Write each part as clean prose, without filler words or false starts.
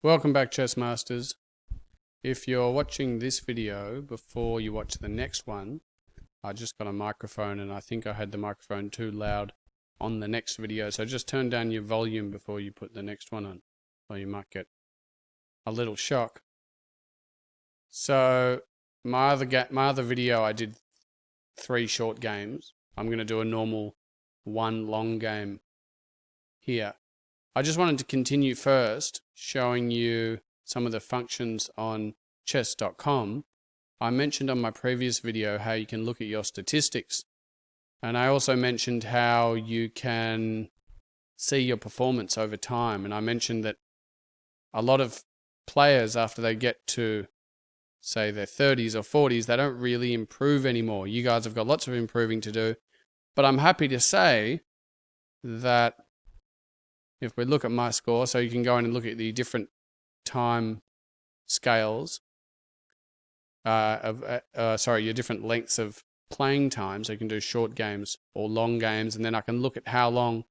Welcome back, Chess Masters. If you're watching this video before you watch the next one, I just got a microphone and I think I had the microphone too loud on the next video, so just turn down your volume before you put the next one on, or you might get a little shock. So my other video, I did 3 short games. I'm going to do a normal 1 long game here. I just wanted to continue first showing you some of the functions on chess.com. I mentioned on my previous video how you can look at your statistics, and I also mentioned how you can see your performance over time, and I mentioned that a lot of players, after they get to say their 30s or 40s, they don't really improve anymore. You guys have got lots of improving to do, but I'm happy to say that if we look at my score, so you can go in and look at the different time scales your different lengths of playing time. So you can do short games or long games, and then I can look at how long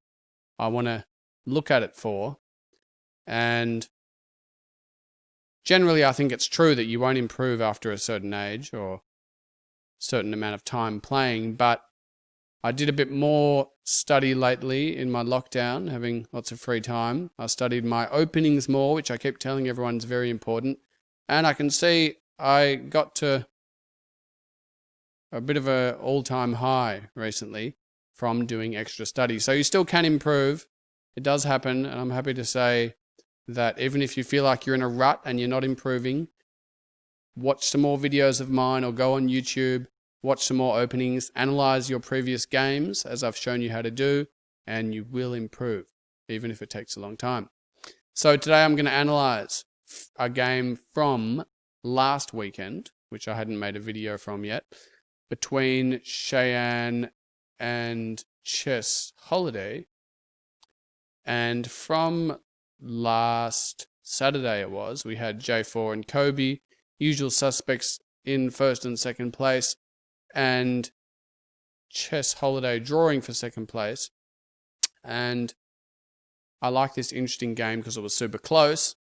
I want to look at it for. And generally, I think it's true that you won't improve after a certain age or certain amount of time playing, but I did a bit more study lately in my lockdown, having lots of free time. I studied my openings more, which I keep telling everyone is very important. And I can see I got to a bit of an all-time high recently from doing extra study. So you still can improve. It does happen, and I'm happy to say that even if you feel like you're in a rut and you're not improving, watch some more videos of mine or go on YouTube. Watch some more openings, analyze your previous games, as I've shown you how to do, and you will improve, even if it takes a long time. So today I'm going to analyze a game from last weekend, which I hadn't made a video from yet, between Shayan and Chess Holiday. And from last Saturday we had J4 and Kobe, usual suspects in first and second place, and Chess Holiday drawing for second place. And I like this interesting game because it was super close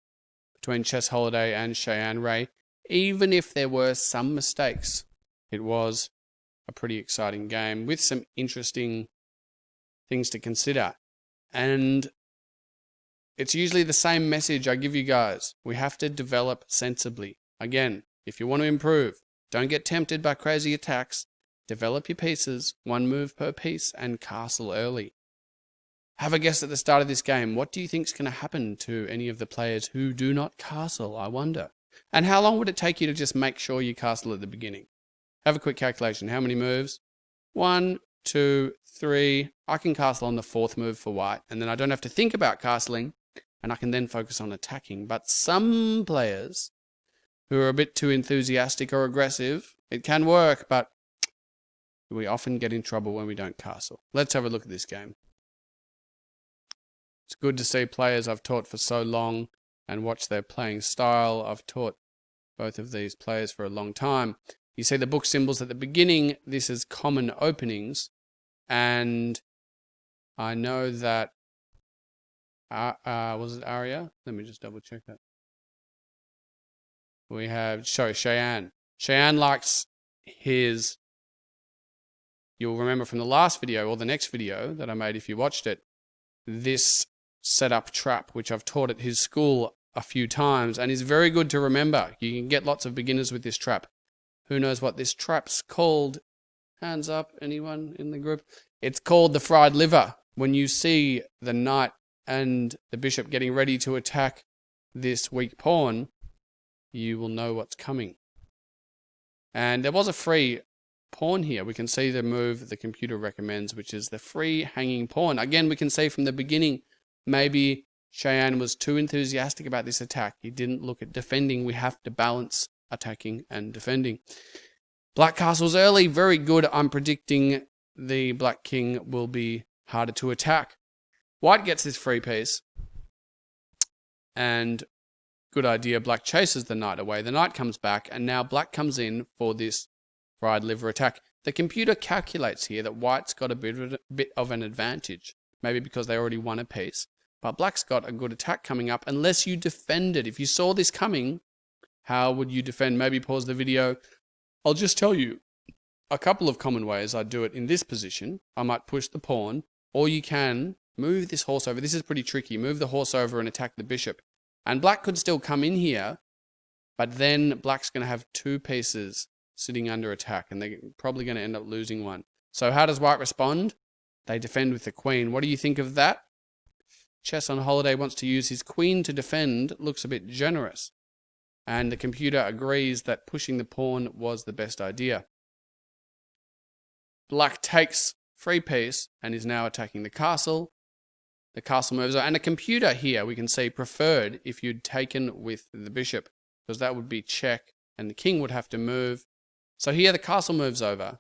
between Chess Holiday and Shayan Ray. Even if there were some mistakes, it was a pretty exciting game with some interesting things to consider. And it's usually the same message I give you guys. We have to develop sensibly. Again, if you want to improve, don't get tempted by crazy attacks. Develop your pieces, 1 move per piece, and castle early. Have a guess at the start of this game. What do you think is going to happen to any of the players who do not castle, I wonder? And how long would it take you to just make sure you castle at the beginning? Have a quick calculation. How many moves? 1, 2, 3. I can castle on the 4th move for white, and then I don't have to think about castling, and I can then focus on attacking. But some players who are a bit too enthusiastic or aggressive, it can work, but we often get in trouble when we don't castle. Let's have a look at this game. It's good to see players I've taught for so long and watch their playing style. I've taught both of these players for a long time. You see the book symbols at the beginning. This is common openings, and I know that was it Arya? Let me just double check that. We have Shayan. Shayan likes his, you'll remember from the last video or the next video that I made if you watched it, this setup trap, which I've taught at his school a few times and is very good to remember. You can get lots of beginners with this trap. Who knows what this trap's called? Hands up, anyone in the group? It's called the fried liver. When you see the knight and the bishop getting ready to attack this weak pawn, you will know what's coming. And there was a free pawn here. We can see the move the computer recommends, which is the free hanging pawn. Again, we can see from the beginning, maybe Shayan was too enthusiastic about this attack. He didn't look at defending. We have to balance attacking and defending. Black castles early, very good. I'm predicting the black king will be harder to attack. White gets this free piece, and good idea, black chases the knight away. The knight comes back, and now black comes in for this fried liver attack. The computer calculates here that white's got a bit of an advantage, maybe because they already won a piece, But black's got a good attack coming up unless you defend it. If you saw this coming, how would you defend? Maybe pause the video. I'll just tell you a couple of common ways I'd do it in this position. I might push the pawn, or you can move this horse over. This is pretty tricky. Move the horse over and attack the bishop. And black could still come in here, but then black's going to have two pieces sitting under attack, and they're probably going to end up losing one. So how does white respond? They defend with the queen. What do you think of that? Chess on Holiday wants to use his queen to defend. Looks a bit generous. And the computer agrees that pushing the pawn was the best idea. Black takes free piece and is now attacking the castle. The castle moves over. And the computer here, we can see, preferred if you'd taken with the bishop, because that would be check and the king would have to move. So here the castle moves over.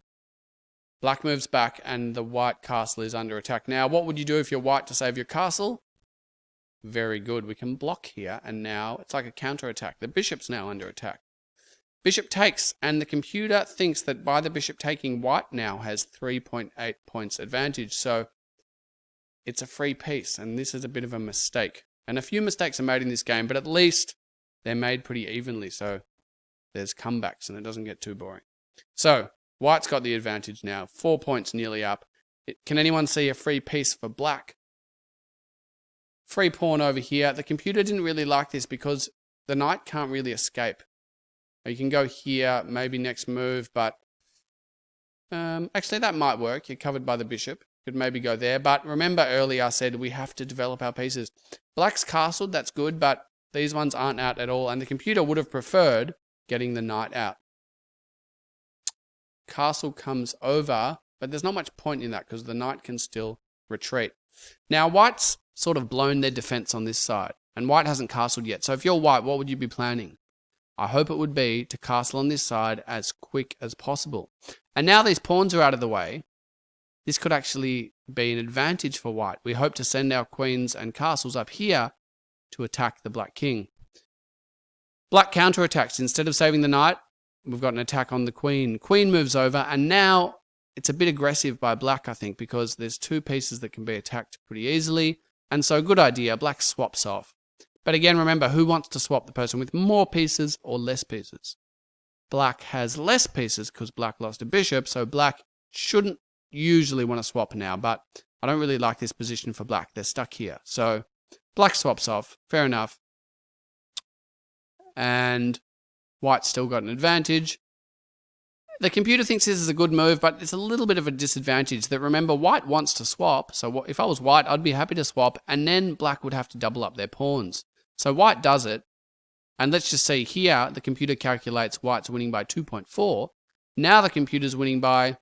Black moves back and the white castle is under attack. Now, what would you do if you're white to save your castle? Very good. We can block here, and now it's like a counter-attack. The bishop's now under attack. Bishop takes, and the computer thinks that by the bishop taking, white now has 3.8 points advantage. So it's a free piece, and this is a bit of a mistake. And a few mistakes are made in this game, but at least they're made pretty evenly. So there's comebacks, and it doesn't get too boring. So white's got the advantage now. 4 points nearly up. Can anyone see a free piece for black? Free pawn over here. The computer didn't really like this because the knight can't really escape. You can go here, maybe next move, but actually that might work. You're covered by the bishop. Could maybe go there. But remember earlier I said we have to develop our pieces. Black's castled, that's good, but these ones aren't out at all. And the computer would have preferred getting the knight out. Castle comes over, but there's not much point in that because the knight can still retreat. Now white's sort of blown their defense on this side, and white hasn't castled yet. So if you're white, what would you be planning? I hope it would be to castle on this side as quick as possible. And now these pawns are out of the way. This could actually be an advantage for white. We hope to send our queens and castles up here to attack the black king. Black counterattacks. Instead of saving the knight, we've got an attack on the queen. Queen moves over, and now it's a bit aggressive by black, I think, because there's two pieces that can be attacked pretty easily. And so good idea, black swaps off. But again, remember, who wants to swap? The person with more pieces or less pieces? Black has less pieces because black lost a bishop, so black shouldn't usually want to swap now, but I don't really like this position for black. They're stuck here. So black swaps off. Fair enough. And white's still got an advantage. The computer thinks this is a good move, but it's a little bit of a disadvantage that, remember, white wants to swap. So if I was white, I'd be happy to swap, and then black would have to double up their pawns. So white does it. And let's just see here, the computer calculates white's winning by 2.4. Now the computer's winning by,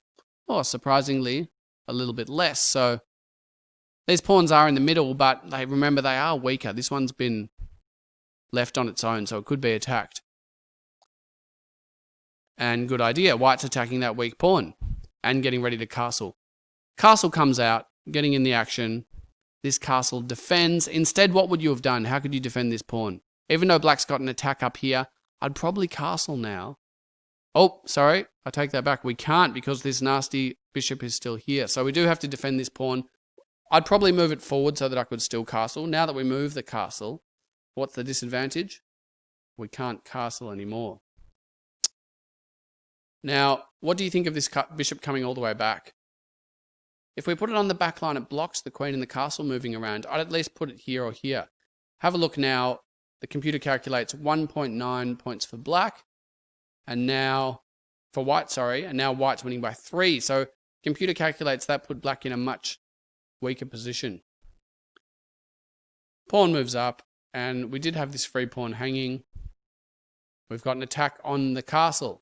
surprisingly, a little bit less. So these pawns are in the middle, but remember, they are weaker. This one's been left on its own, so it could be attacked. And good idea. White's attacking that weak pawn and getting ready to castle. Castle comes out, getting in the action. This castle defends. Instead, what would you have done? How could you defend this pawn? Even though black's got an attack up here, I'd probably castle now. Oh, sorry. I take that back. We can't because this nasty bishop is still here. So we do have to defend this pawn. I'd probably move it forward so that I could still castle. Now that we move the castle, what's the disadvantage? We can't castle anymore. Now, what do you think of this bishop coming all the way back? If we put it on the back line, it blocks the queen and the castle moving around. I'd at least put it here or here. Have a look now. The computer calculates 1.9 points for black. And now, for white, and now white's winning by 3. So computer calculates that put black in a much weaker position. Pawn moves up, and we did have this free pawn hanging. We've got an attack on the castle.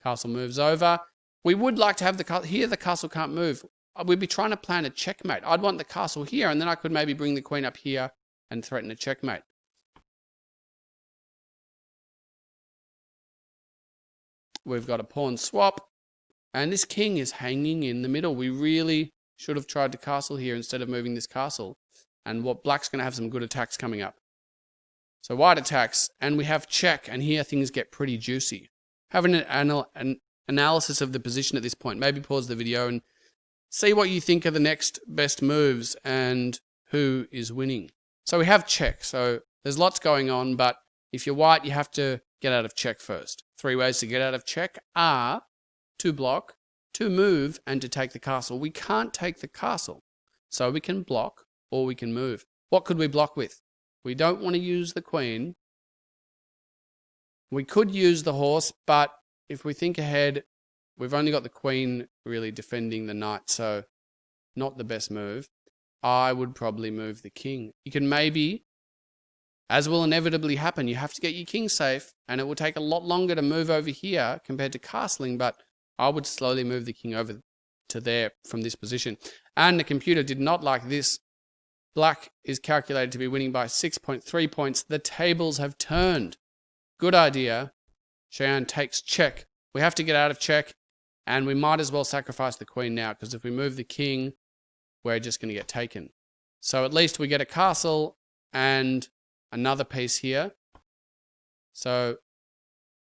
Castle moves over. We would like to have the castle here. The castle can't move. We'd be trying to plan a checkmate. I'd want the castle here, and then I could maybe bring the queen up here and threaten a checkmate. We've got a pawn swap, and this king is hanging in the middle. We really should have tried to castle here instead of moving this castle. And what black's going to have some good attacks coming up. So white attacks, and we have check, and here things get pretty juicy. Have an analysis of the position at this point. Maybe pause the video and see what you think are the next best moves and who is winning. So we have check. So there's lots going on, but if you're white, you have to get out of check first. 3 ways to get out of check are to block, to move, and to take the castle. We can't take the castle, so we can block or we can move. What could we block with? We don't want to use the queen. We could use the horse, but if we think ahead, we've only got the queen really defending the knight, so not the best move. I would probably move the king. You can maybe, as will inevitably happen, you have to get your king safe, and it will take a lot longer to move over here compared to castling, but I would slowly move the king over to there from this position. And the computer did not like this. Black is calculated to be winning by 6.3 points. The tables have turned. Good idea. Shayan takes check. We have to get out of check, and we might as well sacrifice the queen now, because if we move the king, we're just going to get taken. So at least we get a castle and another piece here. So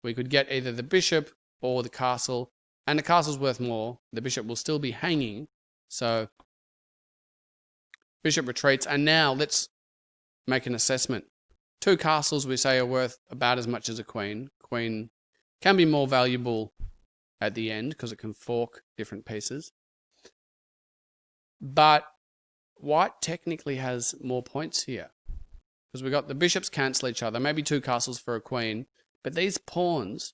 we could get either the bishop or the castle, and the castle's worth more. The bishop will still be hanging, so bishop retreats. And now let's make an assessment. 2 castles we say are worth about as much as a queen. Queen can be more valuable at the end because it can fork different pieces. But white technically has more points here, because we got the bishops cancel each other, maybe 2 castles for a queen, but these pawns,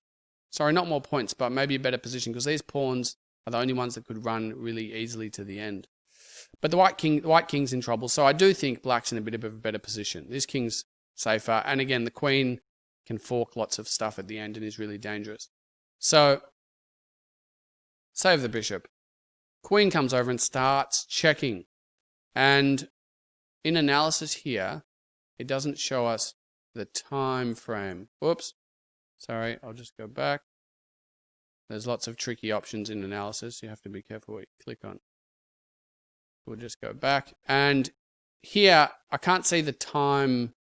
sorry, not more points, but maybe a better position, because these pawns are the only ones that could run really easily to the end. But the white king's in trouble, so I do think black's in a bit of a better position. This king's safer, and again, the queen can fork lots of stuff at the end and is really dangerous. So, save the bishop. Queen comes over and starts checking. And in analysis here, it doesn't show us the time frame. Whoops. Sorry, I'll just go back. There's lots of tricky options in analysis. You have to be careful what you click on. We'll just go back. And here, I can't see the time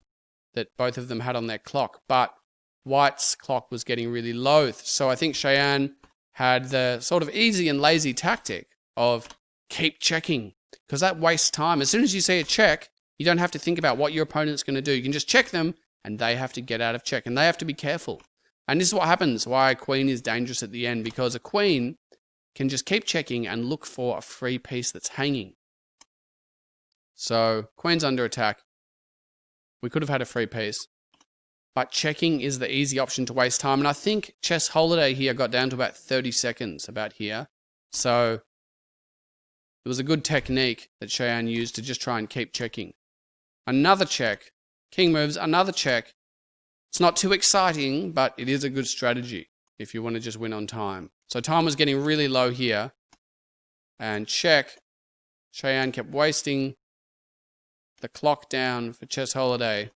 that both of them had on their clock, but white's clock was getting really low. So I think Shayan had the sort of easy and lazy tactic of keep checking, because that wastes time. As soon as you see a check, you don't have to think about what your opponent's going to do. You can just check them, and they have to get out of check, and they have to be careful. And this is what happens, why a queen is dangerous at the end, because a queen can just keep checking and look for a free piece that's hanging. So, queen's under attack. We could have had a free piece, but checking is the easy option to waste time. And I think Chess Holiday here got down to about 30 seconds, about here. So, it was a good technique that Shayan used to just try and keep checking. Another check. King moves, another check. It's not too exciting, but it is a good strategy if you want to just win on time. So time was getting really low here. And check. Shayan kept wasting the clock down for Chess Holiday.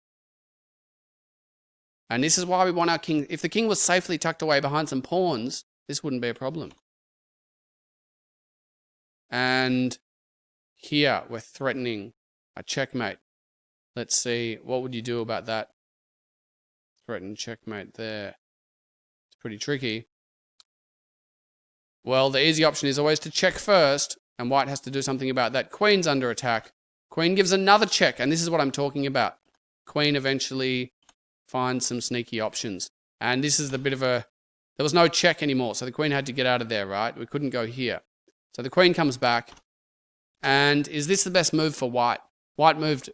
And this is why we want our king. If the king was safely tucked away behind some pawns, this wouldn't be a problem. And here we're threatening a checkmate. Let's see, what would you do about that? Threaten checkmate there. It's pretty tricky. Well, the easy option is always to check first, and white has to do something about that. Queen's under attack. Queen gives another check, and this is what I'm talking about. Queen eventually finds some sneaky options. And this is the bit of a... There was no check anymore, so the queen had to get out of there, right? We couldn't go here. So the queen comes back. And is this the best move for white? White moved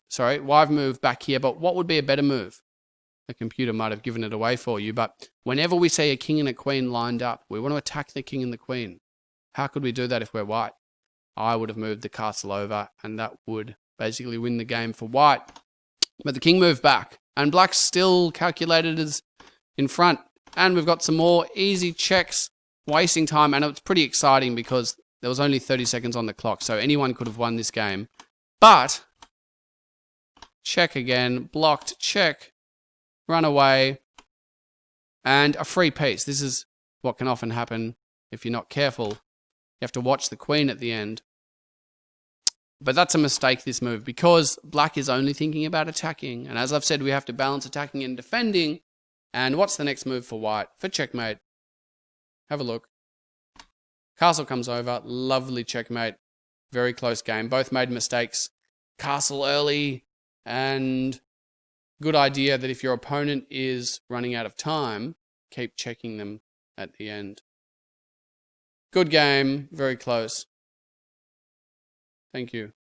back here, but what would be a better move? The computer might have given it away for you, but whenever we see a king and a queen lined up, we want to attack the king and the queen. How could we do that if we're white? I would have moved the castle over, and that would basically win the game for white. But the king moved back, and black's still calculated as in front. And we've got some more easy checks, wasting time, and it's pretty exciting because there was only 30 seconds on the clock, so anyone could have won this game. But, check again, blocked, check, run away, and a free piece. This is what can often happen if you're not careful. You have to watch the queen at the end. But that's a mistake, this move, because black is only thinking about attacking. And as I've said, we have to balance attacking and defending. And what's the next move for white? For checkmate. Have a look. Castle comes over. Lovely checkmate. Very close game. Both made mistakes castle early, and good idea that if your opponent is running out of time, keep checking them at the end. Good game, very close. Thank you.